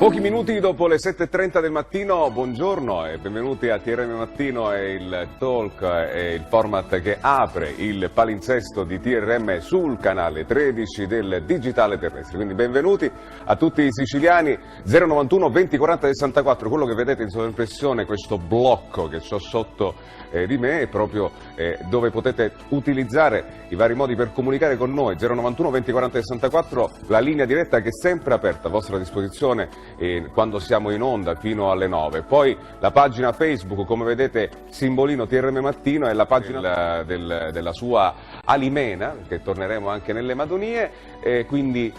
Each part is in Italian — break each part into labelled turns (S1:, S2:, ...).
S1: Pochi minuti dopo le 7:30 del mattino, buongiorno e benvenuti a TRM Mattino, è il talk, è il format che apre il palinsesto di TRM sul canale 13 del digitale terrestre. Quindi benvenuti a tutti i siciliani. 091 20 40 64, quello che vedete in sovraimpressione, questo blocco che ho sotto di me, è proprio dove potete utilizzare i vari modi per comunicare con noi. 091 20 40 64, la linea diretta che è sempre aperta a vostra disposizione quando siamo in onda fino alle 9. Poi la pagina Facebook, come vedete, simbolino TRM Mattino, è la pagina della sua Alimena, che torneremo anche nelle Madonie, quindi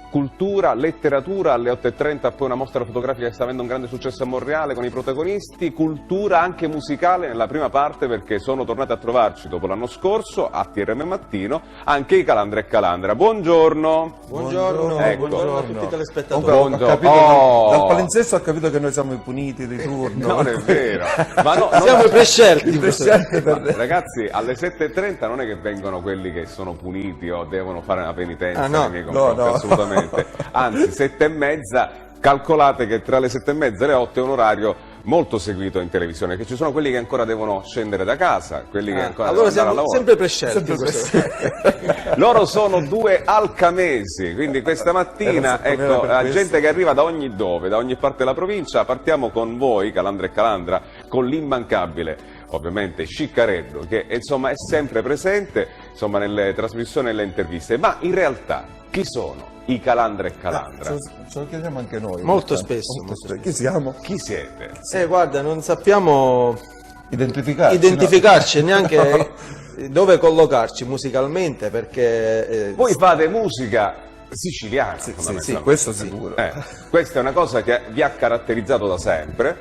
S1: cultura, letteratura, alle 8:30 poi una mostra fotografica che sta avendo un grande successo a Monreale con i protagonisti, cultura anche musicale nella prima parte, perché sono tornati a trovarci dopo l'anno scorso a TRM Mattino anche i Calandra e Calandra. Buongiorno!
S2: Buongiorno,
S1: ecco.
S2: Buongiorno a tutti i telespettatori.
S3: Dal palinsesto ho capito che noi siamo i puniti di turno.
S1: Non è vero, ma no,
S2: siamo i prescelti.
S1: Ragazzi, alle 7:30 non è che vengono quelli che sono puniti o devono fare una penitenza nei miei confronti, assolutamente. Anzi, 7:30, calcolate che tra le 7:30 e le 8 è un orario molto seguito in televisione, che ci sono quelli che ancora devono scendere da casa, quelli che ancora
S2: allora
S1: devono andare al lavoro.
S2: sempre prescelti.
S1: Loro sono due alcamesi, quindi questa mattina, ecco, la gente che arriva da ogni dove, da ogni parte della provincia. Partiamo con voi, Calandra e Calandra, con l'immancabile, ovviamente, Sciccareddo, che insomma è sempre presente, insomma, nelle trasmissioni e nelle interviste. Ma in realtà chi sono i Calandra e Calandra?
S3: Ce lo chiediamo anche noi.
S2: Molto spesso.
S3: Chi siamo?
S1: Chi siete?
S2: Guarda, non sappiamo
S3: identificarci,
S2: no. Neanche dove collocarci musicalmente, perché
S1: voi fate musica siciliana,
S3: sì, questo sicuro.
S1: Questa è una cosa che vi ha caratterizzato da sempre,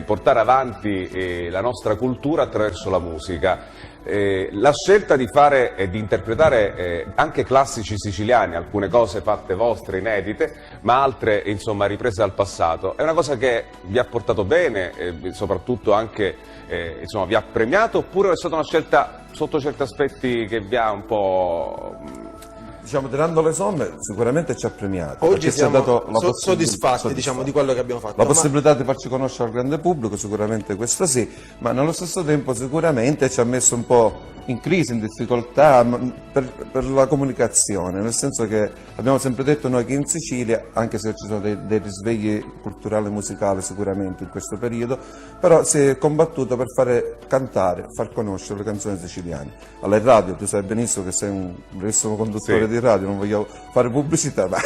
S1: portare avanti la nostra cultura attraverso la musica. La scelta di fare e di interpretare anche classici siciliani, alcune cose fatte vostre, inedite, ma altre insomma riprese dal passato, è una cosa che vi ha portato bene, soprattutto anche insomma vi ha premiato, oppure è stata una scelta sotto certi aspetti che vi ha un po'...
S3: Diciamo, tirando le somme, sicuramente ci ha premiato.
S2: Oggi siamo
S3: dato
S2: soddisfatti, diciamo, di quello che abbiamo fatto.
S3: La possibilità di farci conoscere al grande pubblico, sicuramente questo sì, ma nello stesso tempo sicuramente ci ha messo un po' in crisi, in difficoltà per la comunicazione, nel senso che abbiamo sempre detto noi che in Sicilia, anche se ci sono dei risvegli culturali e musicali sicuramente in questo periodo, però si è combattuto per fare cantare, far conoscere le canzoni siciliane. Alle radio, tu sai benissimo che sei un bravissimo conduttore di radio, non voglio fare pubblicità, ma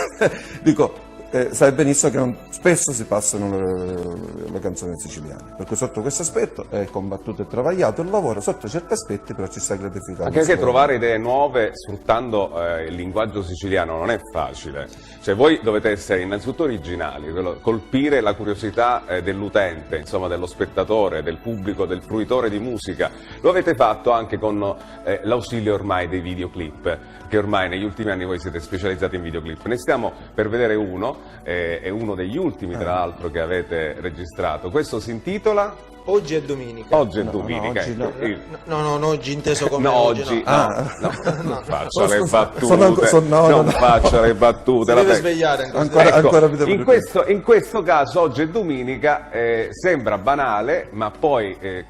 S3: dico, sai benissimo che spesso si passano le canzoni siciliane, per cui sotto questo aspetto è combattuto e travagliato il lavoro, sotto certi aspetti però ci sta gratificando.
S1: Anche perché trovare idee nuove sfruttando il linguaggio siciliano non è facile, cioè voi dovete essere innanzitutto originali, colpire la curiosità dell'utente, insomma dello spettatore, del pubblico, del fruitore di musica. Lo avete fatto anche con l'ausilio ormai dei videoclip, che ormai negli ultimi anni voi siete specializzati in videoclip. Ne stiamo per vedere uno, è uno degli ultimi tra l'altro che avete registrato. Questo si intitola?
S2: Oggi è domenica.
S1: Oggi è domenica.
S2: No, oggi inteso come
S1: oggi. Non faccia le battute.
S3: Non
S1: faccia le battute.
S2: Si deve svegliare
S3: ancora
S1: in questo caso oggi è domenica, sembra banale, ma poi è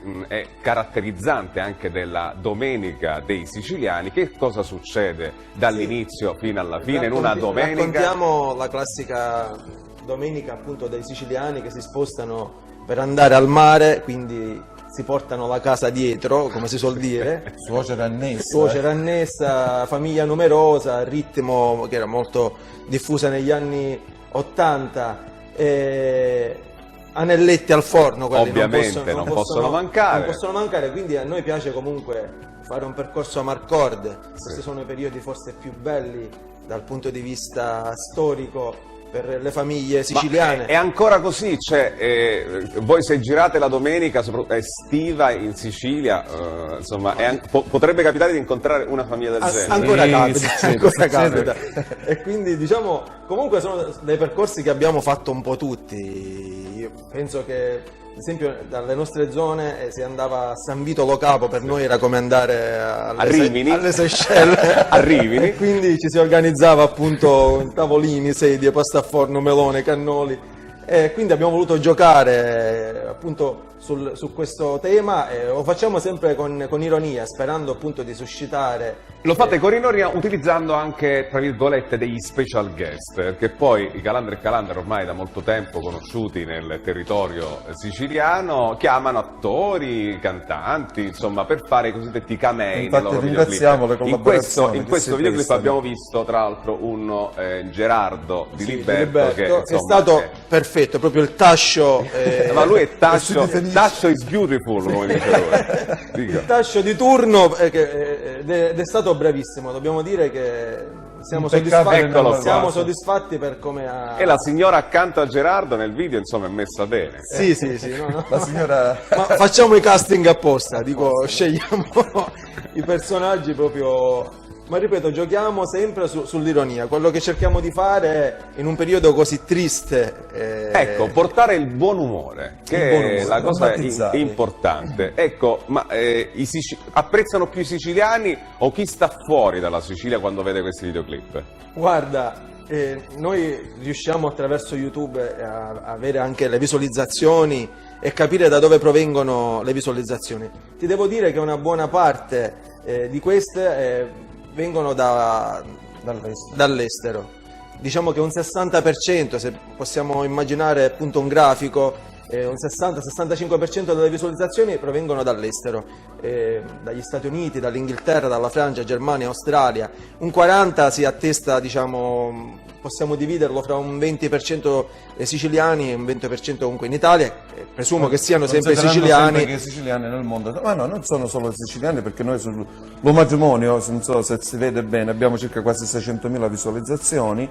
S1: caratterizzante anche della domenica dei siciliani. Che cosa succede dall'inizio fino alla fine in una domenica?
S2: Raccontiamo la classica domenica appunto dei siciliani che si spostano per andare al mare, quindi si portano la casa dietro, come si suol dire.
S3: Suocera
S2: annessa, famiglia numerosa, ritmo che era molto diffusa negli anni 80, anelletti al forno,
S1: ovviamente non possono
S2: mancare, quindi a noi piace comunque fare un percorso a marcorde. Questi sono i periodi forse più belli dal punto di vista storico per le famiglie siciliane.
S1: È ancora così, cioè, voi se girate la domenica estiva in Sicilia, insomma, potrebbe capitare di incontrare una famiglia del genere.
S2: Ancora capita. E quindi diciamo, comunque sono dei percorsi che abbiamo fatto un po' tutti. Io penso che ad esempio dalle nostre zone si andava a San Vito Lo Capo, per noi era come andare alle Seychelles
S1: a Rimini,
S2: e quindi ci si organizzava appunto tavolini, sedie, pasta a forno, melone, cannoli, quindi abbiamo voluto giocare appunto su questo tema, lo facciamo sempre con ironia, sperando appunto di suscitare.
S1: Lo fate con ironia utilizzando anche, tra virgolette, degli special guest, perché poi i Calandra e Calandra, ormai da molto tempo conosciuti nel territorio siciliano, chiamano attori, cantanti, insomma, per fare i cosiddetti camei nei
S3: Infatti
S1: loro
S3: ringraziamo
S1: videoclip.
S3: le collaborazioni
S1: In
S3: che
S1: questo
S3: si
S1: videoclip
S3: prestano.
S1: abbiamo visto, tra l'altro, un Gerardo di
S2: Sì,
S1: Liberto, che
S2: è
S1: insomma,
S2: stato perfetto, proprio il tascio.
S1: ma lui è Tascio,
S3: definisce.
S1: Tascio is beautiful, come dice lui. Dica.
S2: Il tascio di turno ed è stato bravissimo, dobbiamo dire che siamo
S3: Impeccabile
S2: soddisfatti,
S1: nella
S2: siamo
S3: base.
S2: soddisfatti per come ha...
S1: E la signora accanto a Gerardo nel video, insomma, è messa bene.
S2: Sì, no.
S3: La signora...
S2: Ma facciamo i casting apposta, dico, scegliamo i personaggi proprio... Ma ripeto, giochiamo sempre sull'ironia, quello che cerchiamo di fare in un periodo così triste.
S1: Ecco, portare il buon umore, che
S2: Il buon
S1: è
S2: umore,
S1: la cosa
S3: drammatizzare.
S1: importante. Ecco, ma apprezzano più i siciliani o chi sta fuori dalla Sicilia quando vede questi videoclip?
S2: Guarda, noi riusciamo attraverso YouTube a avere anche le visualizzazioni e capire da dove provengono le visualizzazioni. Ti devo dire che una buona parte di queste vengono dall'estero. Diciamo che un 60%, se possiamo immaginare appunto un grafico, un 60-65% delle visualizzazioni provengono dall'estero, dagli Stati Uniti, dall'Inghilterra, dalla Francia, Germania, Australia. Un 40% si attesta, diciamo, possiamo dividerlo fra un 20% siciliani e un 20% comunque in Italia. Presumo che siano sempre
S3: Considerando
S2: siciliani.
S3: sempre che i siciliani nel mondo, ma no, non sono solo siciliani, perché noi sul matrimonio, non so se si vede bene, abbiamo circa quasi 600.000 visualizzazioni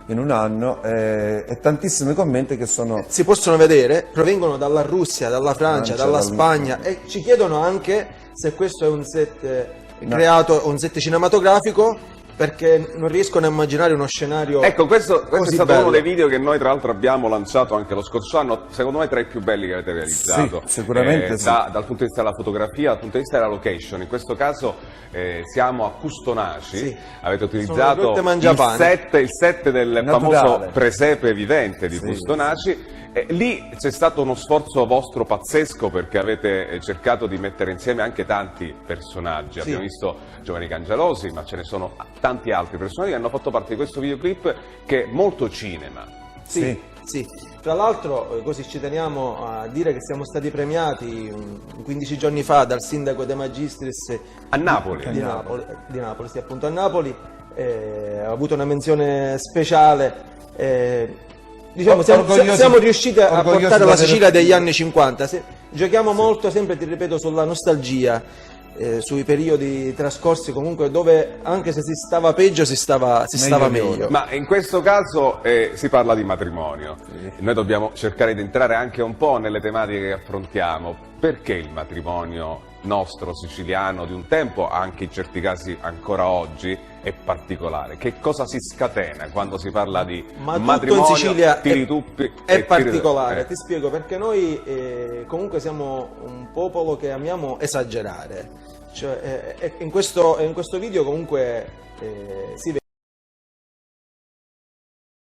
S3: in un anno e tantissimi commenti che sono...
S2: Si possono vedere, provengono dalla Russia, dalla Francia, dalla
S3: dal-
S2: Spagna, e ci chiedono anche se questo è un set creato, un set cinematografico, perché non riescono a immaginare uno scenario.
S1: Ecco, questo è
S2: così
S1: stato
S2: bello.
S1: uno dei video che noi tra l'altro abbiamo lanciato anche lo scorso anno, secondo me tra i più belli che avete realizzato.
S3: Sì, sicuramente sì.
S1: Dal punto di vista della fotografia, dal punto di vista della location. In questo caso siamo a Custonaci,
S2: Sì.
S1: avete
S2: Sono
S1: utilizzato
S2: tutte mangiapane.
S1: il set del
S3: Naturale.
S1: famoso presepe vivente di
S3: Sì,
S1: Custonaci. Lì c'è stato uno sforzo vostro pazzesco, perché avete cercato di mettere insieme anche tanti personaggi.
S2: Sì.
S1: Abbiamo visto Giovanni Cangelosi, ma ce ne sono tanti altri personaggi che hanno fatto parte di questo videoclip, che è molto cinema.
S2: Sì, sì. Tra l'altro, così ci teniamo a dire che siamo stati premiati 15 giorni fa dal sindaco De Magistris
S1: A Napoli.
S2: di Napoli, sì, appunto a Napoli. Ha avuto una menzione speciale. Diciamo, siamo riusciti a
S3: orgogliosi
S2: portare
S3: di
S2: la
S3: avere-
S2: Sicilia degli anni 50. Giochiamo molto, sempre ti ripeto, sulla nostalgia, sui periodi trascorsi comunque dove anche se si stava peggio si stava meglio.
S1: Ma in questo caso si parla di matrimonio. Noi dobbiamo cercare di entrare anche un po' nelle tematiche che affrontiamo. Perché il matrimonio nostro siciliano di un tempo, anche in certi casi ancora oggi, è particolare? Che cosa si scatena quando si parla di
S2: Ma tutto
S1: matrimonio,
S2: in Sicilia
S1: tirituppi
S2: è
S1: e
S2: particolare,
S1: tiri-
S2: ti spiego, perché noi comunque siamo un popolo che amiamo esagerare. Cioè, in questo video comunque si vede.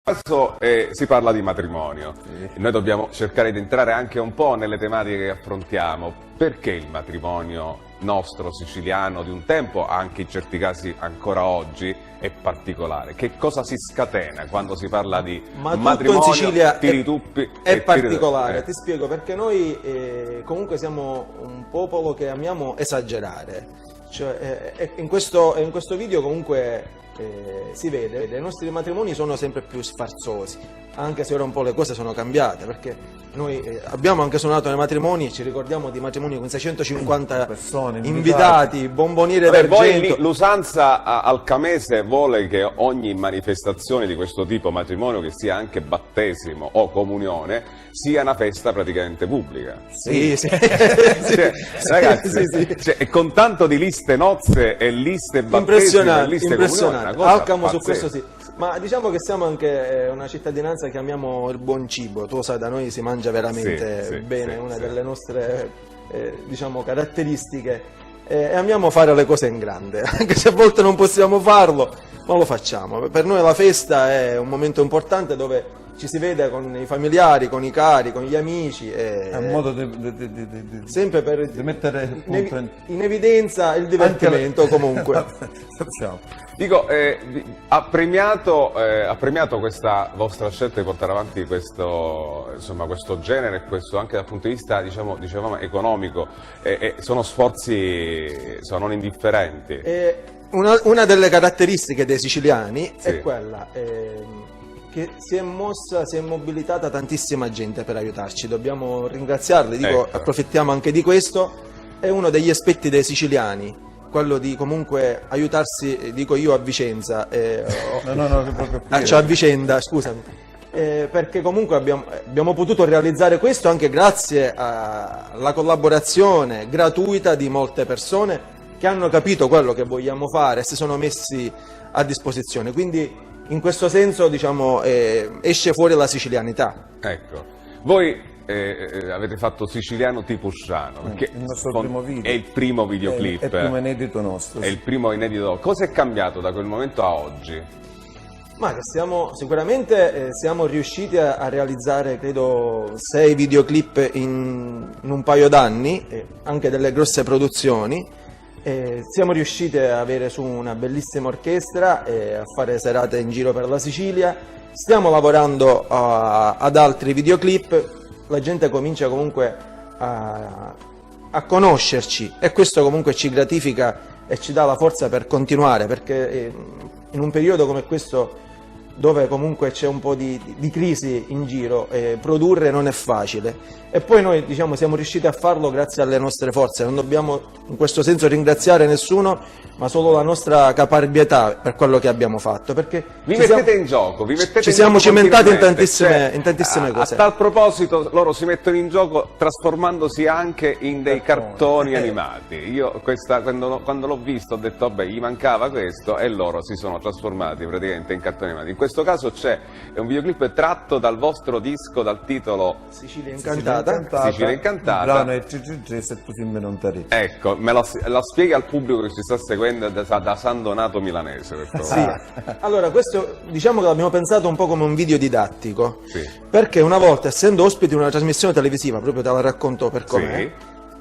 S1: Adesso si parla di matrimonio. Noi dobbiamo cercare di entrare anche un po' nelle tematiche che affrontiamo. Perché il matrimonio nostro siciliano di un tempo, anche in certi casi ancora oggi, è particolare? Che cosa si scatena quando si parla di
S2: Ma tutto
S1: matrimonio,
S2: in Sicilia
S1: tirituppi
S2: è
S1: e
S2: particolare,
S1: tiri-
S2: ti spiego, perché noi comunque siamo un popolo che amiamo esagerare. Cioè, in questo video comunque si vede, i nostri matrimoni sono sempre più sfarzosi, anche se ora un po' le cose sono cambiate, perché noi abbiamo anche suonato nei matrimoni, ci ricordiamo di matrimoni con 650
S3: Persone,
S2: invitati, bomboniere
S1: Vabbè, poi
S2: d'argento.
S1: lì l'usanza alcamese vuole che ogni manifestazione di questo tipo, matrimonio, che sia anche battesimo o comunione, sia una festa praticamente pubblica.
S2: Sì, sì.
S1: Cioè, ragazzi,
S2: sì, sì.
S1: cioè, con tanto di liste nozze e liste battesimo e
S2: Impressionante,
S1: liste comunioni,
S2: impressionante.
S1: una cosa
S2: Alcamo su
S1: pazzesca.
S2: questo sì. Ma diciamo che siamo anche una cittadinanza che amiamo il buon cibo. Tu lo sai, da noi si mangia veramente
S1: Sì, sì,
S2: bene,
S1: sì,
S2: una
S1: sì.
S2: delle nostre diciamo caratteristiche. E amiamo fare le cose in grande, anche se a volte non possiamo farlo, ma lo facciamo. Per noi la festa è un momento importante dove ci si vede con i familiari, con i cari, con gli amici.
S3: È un modo di
S2: sempre per
S3: mettere
S2: in evidenza il divertimento comunque.
S1: Dico, ha premiato questa vostra scelta di portare avanti questo genere, questo anche dal punto di vista, dicevamo, economico, sono sforzi non indifferenti.
S2: Una delle caratteristiche dei siciliani
S1: Sì.
S2: è quella che si è mobilitata tantissima gente per aiutarci, dobbiamo ringraziarli,
S1: Ecco.
S2: approfittiamo anche di questo, è uno degli aspetti dei siciliani, quello di comunque aiutarsi, dico io a Vicenza, cioè a Vicenda, scusami, perché comunque abbiamo potuto realizzare questo anche grazie alla collaborazione gratuita di molte persone che hanno capito quello che vogliamo fare e si sono messi a disposizione, quindi in questo senso esce fuori la sicilianità.
S1: Ecco, voi avete fatto Siciliano ti Pusciano, perché
S3: il nostro primo video.
S1: è il primo videoclip,
S3: È il primo inedito nostro.
S1: è il primo inedito. Cosa è cambiato da quel momento a oggi?
S2: Ma che sicuramente siamo riusciti a realizzare credo 6 videoclip in un paio d'anni, anche delle grosse produzioni. Siamo riusciti a avere su una bellissima orchestra e a fare serate in giro per la Sicilia. Stiamo lavorando ad altri videoclip, la gente comincia comunque a conoscerci e questo comunque ci gratifica e ci dà la forza per continuare, perché in un periodo come questo, dove comunque c'è un po' di crisi in giro, produrre non è facile. E poi noi siamo riusciti a farlo grazie alle nostre forze, non dobbiamo in questo senso ringraziare nessuno, ma solo la nostra caparbietà per quello che abbiamo fatto, perché ci siamo cimentati in tantissime cose.
S1: A tal proposito loro si mettono in gioco trasformandosi anche in dei cartoni animati. Io quando l'ho visto ho detto vabbè, gli mancava questo, e loro si sono trasformati praticamente in cartoni animati. In questo caso c'è un videoclip tratto dal vostro disco dal titolo
S2: Sicilia Incantata.
S1: Sicilia Incantata.
S3: Il brano è CCG se tu simmi non t'arrivi.
S1: Ecco, la spieghi al pubblico che ci sta seguendo da San Donato milanese, per favore.
S2: Sì, allora questo che l'abbiamo pensato un po' come un video didattico,
S1: Sì.
S2: perché una volta, essendo ospiti di una trasmissione televisiva, proprio te la racconto per com'è,
S1: Sì.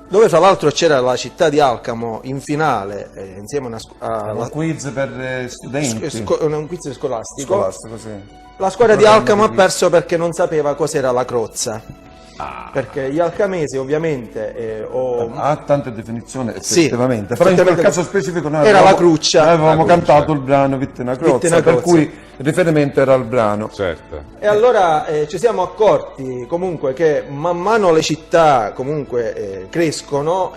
S2: dove fra l'altro c'era la città di Alcamo in finale, insieme a
S3: Un quiz per studenti.
S2: un quiz scolastico.
S3: Scolastico, sì.
S2: La squadra di Alcamo ha perso perché non sapeva cos'era la crozza.
S1: Ah.
S2: Perché gli alcamesi ovviamente
S3: Ha tante definizioni
S2: Sì,
S3: effettivamente, però in quel
S2: effettivamente
S3: caso specifico noi
S2: era la cruccia.
S3: noi avevamo
S1: La cruccia.
S3: cantato il brano Vittina Crozza, per cui il riferimento era il brano.
S1: Certo.
S2: E allora ci siamo accorti comunque che man mano le città comunque crescono,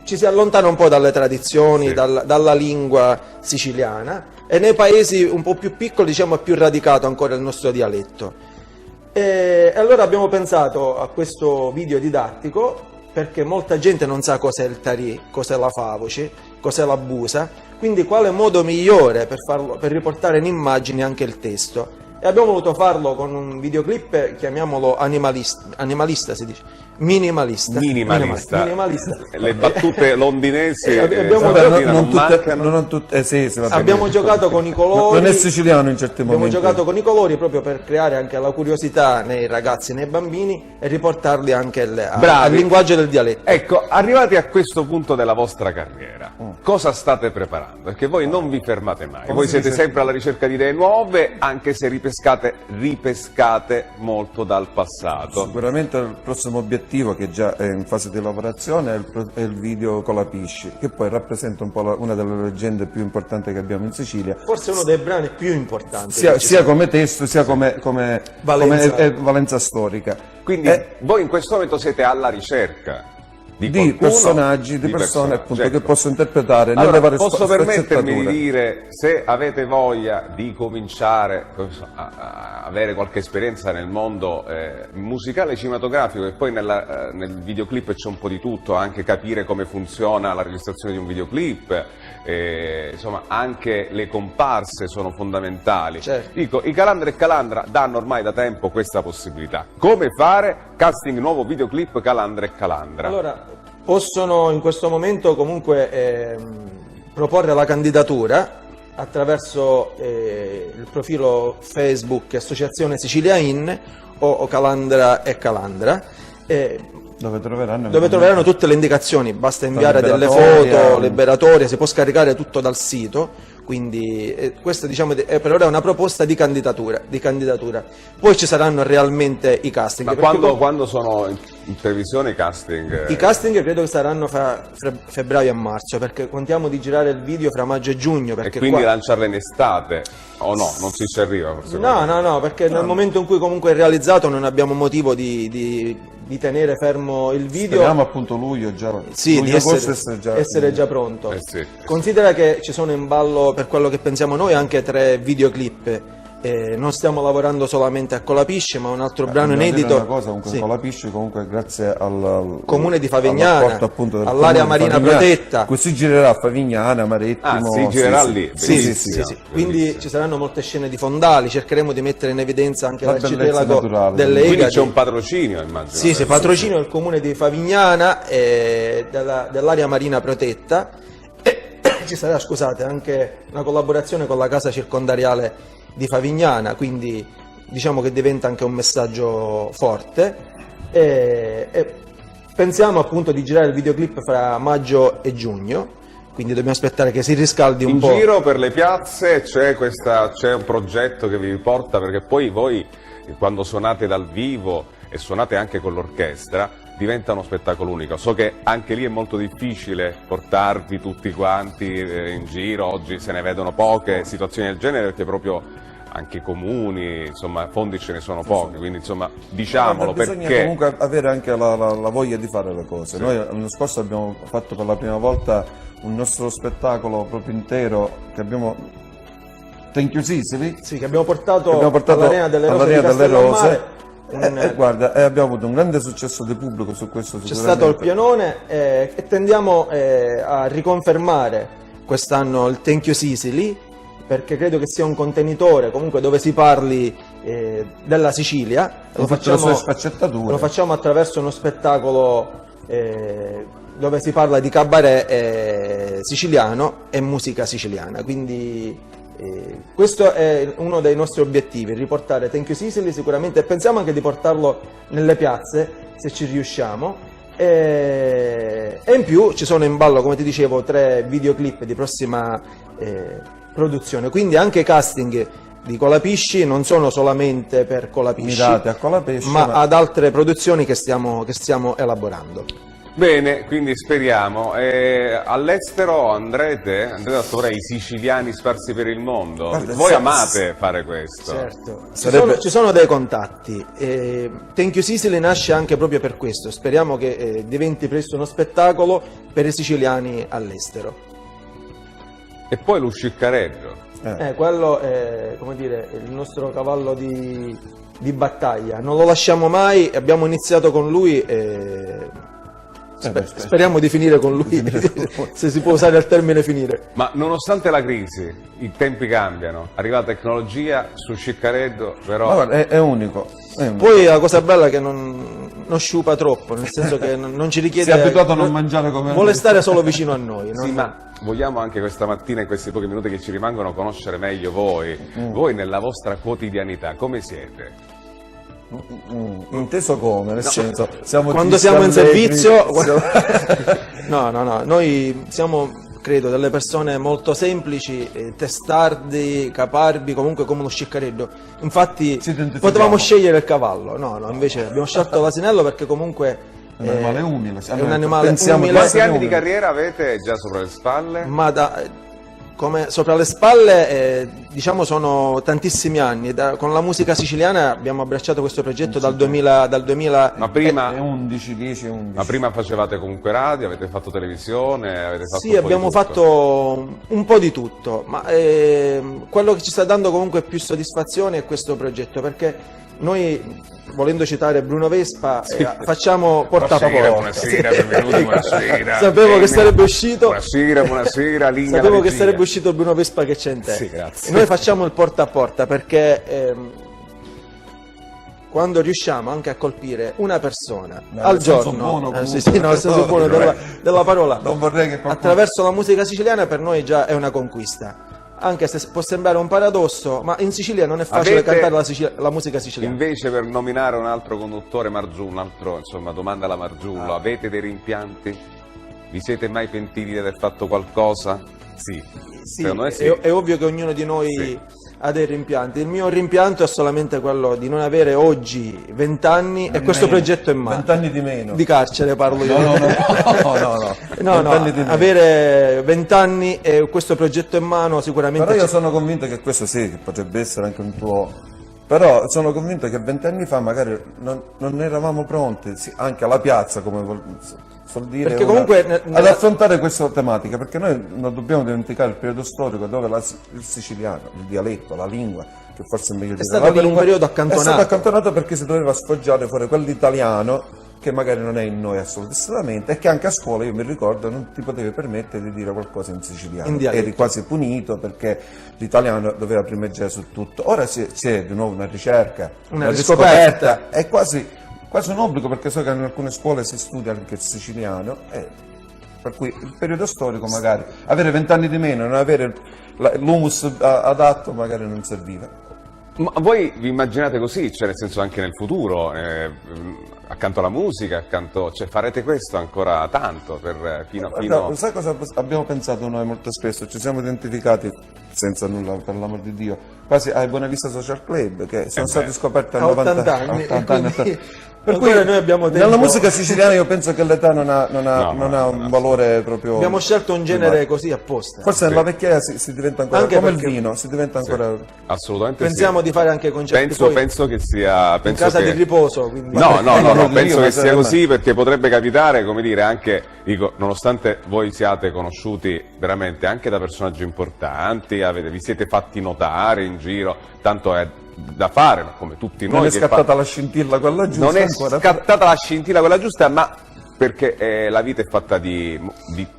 S2: ci si allontana un po' dalle tradizioni,
S1: Sì.
S2: dalla lingua siciliana, e nei paesi un po' più piccoli è più radicato ancora il nostro dialetto. E allora abbiamo pensato a questo video didattico, perché molta gente non sa cos'è il tarì, cos'è la favoce, cos'è la busa, quindi quale modo migliore per riportare in immagini anche il testo. E abbiamo voluto farlo con un videoclip, chiamiamolo animalista si dice, minimalista.
S1: Le battute londinesi
S2: abbiamo
S3: Abbiamo
S2: giocato con i colori.
S3: Non è siciliano in certi
S2: Abbiamo
S3: momenti.
S2: giocato con i colori proprio per creare anche la curiosità nei ragazzi, nei bambini, e riportarli anche al linguaggio del dialetto.
S1: Ecco, arrivati a questo punto della vostra carriera, cosa state preparando? Perché voi non vi fermate mai, voi siete sempre alla ricerca di idee nuove, anche se ripescate molto dal passato.
S3: Sicuramente il prossimo obiettivo, che già è in fase di lavorazione, è il video con la Pisci, che poi rappresenta un po' una delle leggende più importanti che abbiamo in Sicilia.
S2: Forse uno dei brani più importanti.
S3: Sia come testo, sia come valenza storica.
S1: Quindi voi in questo momento siete alla ricerca di
S3: personaggi, di persone appunto
S1: certo,
S3: che posso interpretare nelle
S1: allora,
S3: varie
S1: posso permettermi di
S3: sfaccettature.
S1: dire, se avete voglia di cominciare a avere qualche esperienza nel mondo musicale e cinematografico, e poi nel videoclip c'è un po' di tutto, anche capire come funziona la registrazione di un videoclip, insomma anche le comparse sono fondamentali.
S2: Certo.
S1: Dico, i Calandra e Calandra danno ormai da tempo questa possibilità. Come fare? Casting nuovo videoclip Calandra e Calandra.
S2: Allora, possono in questo momento comunque proporre la candidatura attraverso il profilo Facebook Associazione Sicilia In o Calandra e Calandra.
S3: Dove
S2: troveranno tutte le indicazioni, basta inviare delle
S3: liberatoria,
S2: foto, liberatorie, si può scaricare tutto dal sito, quindi questa diciamo è per ora una proposta di candidatura. Poi ci saranno realmente i casting.
S1: Ma quando sono in televisione i casting?
S2: I casting credo che saranno fra febbraio e marzo, perché contiamo di girare il video fra maggio e giugno.
S1: E quindi lanciarle in estate? O no? Non si ci arriva forse?
S2: No, perché nel momento in cui comunque è realizzato non abbiamo motivo di tenere fermo il video.
S3: Speriamo appunto luglio già.
S2: Sì,
S3: luglio,
S2: di essere già pronto.
S1: Sì.
S2: Considera che ci sono in ballo, per quello che pensiamo noi, anche 3 videoclip. Non stiamo lavorando solamente a Colapisce, ma un altro brano inedito.
S3: Una cosa, comunque, sì. Colapisce comunque grazie al
S2: Comune di Favignana, all'area marina protetta.
S3: Così girerà a Favignana, Marettimo.
S1: Si girerà lì.
S2: Sì. Quindi ci saranno molte scene di fondali, cercheremo di mettere in evidenza anche l'arcipelago delle Egadi.
S1: Quindi c'è un patrocinio, immagino.
S2: Sì, patrocinio del Comune di Favignana e dell'area marina protetta. E ci sarà, scusate, anche una collaborazione con la casa circondariale di Favignana, quindi diciamo che diventa anche un messaggio forte e pensiamo appunto di girare il videoclip fra maggio e giugno, quindi dobbiamo aspettare che si riscaldi un po'.
S1: In giro per le piazze c'è un progetto che vi porta, perché poi voi quando suonate dal vivo e suonate anche con l'orchestra diventa uno spettacolo unico. So che anche lì è molto difficile portarvi tutti quanti in giro, oggi se ne vedono poche situazioni del genere perché proprio anche i comuni, insomma, fondi ce ne sono pochi, quindi insomma diciamolo,
S3: bisogna
S1: perché
S3: comunque avere anche la voglia di fare le cose. Sì. Noi l'anno scorso abbiamo fatto per la prima volta un nostro spettacolo proprio intero che abbiamo Thank You Sicily,
S2: che abbiamo portato all'Arena delle Rose.
S3: Guarda, abbiamo avuto un grande successo di pubblico su questo.
S2: C'è stato il pianone e tendiamo a riconfermare quest'anno il Thank You Sicily, perché credo che sia un contenitore comunque dove si parli della Sicilia. Lo facciamo attraverso uno spettacolo dove si parla di cabaret siciliano e musica siciliana, quindi questo è uno dei nostri obiettivi, riportare Thank You Sicily sicuramente, e pensiamo anche di portarlo nelle piazze se ci riusciamo, e in più ci sono in ballo, come ti dicevo, 3 videoclip di prossima produzione, quindi anche i casting di Colapisci non sono solamente per Colapisci,
S3: mirati a Colapisci,
S2: ma ad altre produzioni che stiamo elaborando.
S1: Bene, quindi speriamo. All'estero andrete a trovare i siciliani sparsi per il mondo. Voi amate fare questo?
S2: Certo, ci sono dei contatti. Thank You Sicily nasce anche proprio per questo. Speriamo che diventi presto uno spettacolo per i siciliani all'estero.
S1: E poi lo sciccareggio.
S2: Quello è, come dire, il nostro cavallo di battaglia. Non lo lasciamo mai, abbiamo iniziato con lui speriamo di finire con lui, se si può usare il termine finire.
S1: Ma nonostante la crisi, i tempi cambiano, arriva la tecnologia, sul sciccareddo, però
S3: è unico.
S2: Poi la cosa bella è che non sciupa troppo, nel senso che non ci richiede.
S3: Si è abituato a non mangiare come
S2: vuole stare solo vicino a noi.
S1: Sì, ma vogliamo anche questa mattina, in questi pochi minuti che ci rimangono, conoscere meglio voi. Voi nella vostra quotidianità come siete?
S3: Inteso come? Nel senso,
S2: quando siamo in servizio no, noi siamo, credo, delle persone molto semplici, testardi, caparbi, comunque come uno sciccareddo. Infatti potevamo scegliere il cavallo, invece abbiamo scelto l'asinello perché comunque
S3: è un animale umile.
S2: È un animale umile.
S1: Quanti anni di carriera avete già sopra le spalle?
S2: Come sopra le spalle, diciamo, sono tantissimi anni. Con la musica siciliana abbiamo abbracciato questo progetto dal 2000.
S1: Ma prima
S3: 11.
S1: Ma prima facevate comunque radio, avete fatto televisione, avete fatto
S2: Sì, abbiamo fatto un po' di tutto, ma quello che ci sta dando comunque più soddisfazione è questo progetto, perché noi, volendo citare Bruno Vespa, facciamo porta a porta.
S1: Buonasera, benvenuti, buonasera.
S2: Sapevo che sarebbe uscito.
S1: Buonasera, linea.
S2: Sapevo che sarebbe uscito il Bruno Vespa che c'è in te.
S1: Sì, grazie.
S2: Noi facciamo il porta a porta perché quando riusciamo anche a colpire una persona al giorno, nel senso buono della parola,
S3: non vorrei che
S2: attraverso la musica siciliana, per noi già è una conquista. anche se può sembrare un paradosso, ma in Sicilia non è facile cantare la musica siciliana.
S1: Invece, per nominare un altro conduttore, insomma, domanda alla Marzullo, avete dei rimpianti? Vi siete mai pentiti di aver fatto qualcosa? Sì. Secondo me sì.
S2: È ovvio che ognuno di noi ha dei rimpianti. Il mio rimpianto è solamente quello di non avere oggi 20 anni e questo progetto in mano.
S3: 20 anni di meno.
S2: Di carcere parlo io.
S3: No.
S2: Avere 20 anni e questo progetto in mano sicuramente.
S3: Però io sono convinto che questo sì, che potrebbe essere anche un tuo. Però sono convinto che 20 anni fa magari non eravamo pronti, anche alla piazza, come vuol dire,
S2: perché comunque
S3: ad affrontare questa tematica, perché noi non dobbiamo dimenticare il periodo storico dove il siciliano, il dialetto, la lingua, che forse è meglio dire,
S2: è stato per un periodo accantonato.
S3: È stato accantonato perché si doveva sfoggiare fuori quell'italiano che magari non è in noi assolutamente, e che anche a scuola, io mi ricordo, non ti potevi permettere di dire qualcosa in siciliano, eri quasi punito perché l'italiano doveva primeggiare su tutto. Ora c'è di nuovo una ricerca, una riscoperta, è quasi un obbligo, perché so che in alcune scuole si studia anche il siciliano, per cui il periodo storico magari, avere 20 anni di meno, non avere l'humus adatto magari non serviva.
S1: Ma voi vi immaginate così, cioè nel senso anche nel futuro, accanto alla musica, cioè farete questo ancora tanto fino
S3: Sai cosa abbiamo pensato noi molto spesso? Ci siamo identificati, senza nulla per l'amor di Dio, quasi ai Buonavista Social Club, che sono stati scoperti a
S2: 80 anni.
S3: Per cui noi abbiamo nella musica siciliana io penso che l'età non ha un valore proprio.
S2: Abbiamo scelto un genere così apposta.
S3: Forse nella vecchiaia si diventa ancora anche come il vino, si diventa ancora.
S1: Assolutamente.
S2: Pensiamo di fare anche concerti.
S1: Penso che sia.
S2: In casa di riposo. Quindi.
S1: No, penso che sia così, perché potrebbe capitare, come dire, anche, dico, nonostante voi siate conosciuti veramente anche da personaggi importanti, vi siete fatti notare in giro, tanto è da fare, come tutti noi.
S3: Non è scattata la scintilla quella giusta.
S1: Non è scattata la scintilla quella giusta, ma perché la vita è fatta di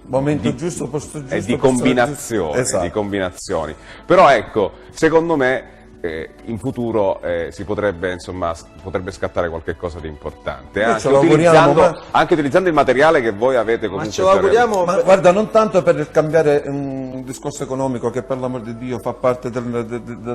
S3: momento giusto, posto giusto,
S1: di combinazioni,
S3: esatto.
S1: Di combinazioni. Però ecco, secondo me in futuro potrebbe scattare qualche cosa di importante, anche utilizzando il materiale che voi avete comunque.
S2: Ma ce lo auguriamo.
S3: Ma guarda, non tanto per cambiare un discorso economico che per l'amor di Dio fa parte della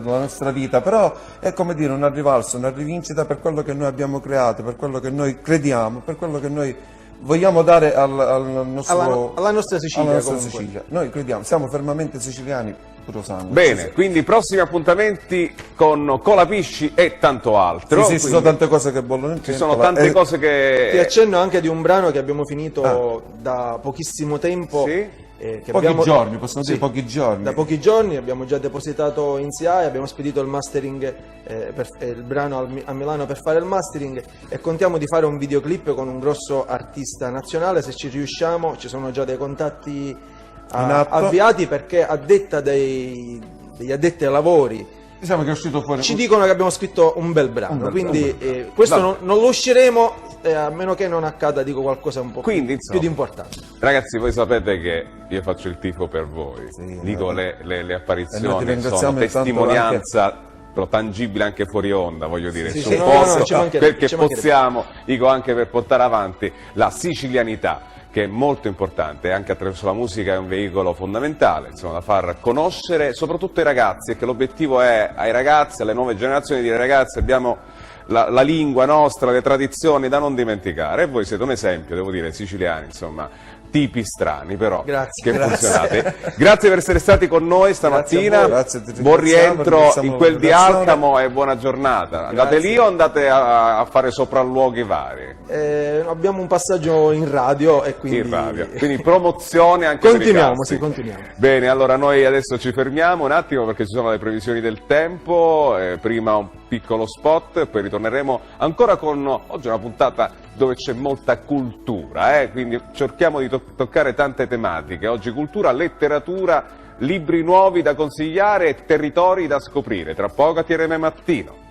S3: nostra vita, però è come dire una rivalsa, una rivincita per quello che noi abbiamo creato, per quello che noi crediamo, per quello che noi vogliamo dare alla nostra Sicilia. Noi crediamo, siamo fermamente siciliani. Sangue,
S1: bene, quindi prossimi appuntamenti con Colapisci e tanto altro.
S3: Sì, ci sono tante cose che bollono in
S1: pentola. Ci sono tante cose che.
S2: Ti accenno anche di un brano che abbiamo finito da pochissimo tempo.
S1: Sì?
S3: Giorni, possiamo dire pochi giorni.
S2: Da pochi giorni abbiamo già depositato in SIAE, abbiamo spedito il mastering, il brano a Milano per fare il mastering, e contiamo di fare un videoclip con un grosso artista nazionale. Se ci riusciamo, ci sono già dei contatti avviati, perché a detta degli addetti ai lavori,
S3: diciamo che è uscito fuori,
S2: ci dicono che abbiamo scritto un bel brano, quindi questo non lo usciremo a meno che non accada qualcosa un po' più di importante.
S1: Ragazzi, voi sapete che io faccio il tifo per voi, le apparizioni sono testimonianza tangibile anche fuori onda, voglio dire, perché possiamo, dico, anche per portare avanti la sicilianità, che è molto importante, anche attraverso la musica è un veicolo fondamentale, insomma, da far conoscere soprattutto ai ragazzi, e che l'obiettivo è ai ragazzi, alle nuove generazioni, di dire: ragazzi, abbiamo la lingua nostra, le tradizioni da non dimenticare, e voi siete un esempio, devo dire, siciliani, insomma, tipi strani, però funzionate. Grazie per essere stati con noi stamattina. Buon rientro in quel di Alcamo e buona giornata. Andate lì o andate a fare sopralluoghi vari?
S2: Abbiamo un passaggio in radio e quindi
S1: quindi promozione anche
S2: continuiamo.
S1: Bene, allora noi adesso ci fermiamo un attimo perché ci sono le previsioni del tempo, prima un piccolo spot, poi ritorneremo ancora con oggi una puntata dove c'è molta cultura, quindi cerchiamo di toccare tante tematiche. Oggi cultura, letteratura, libri nuovi da consigliare e territori da scoprire. Tra poco a TRM Mattino.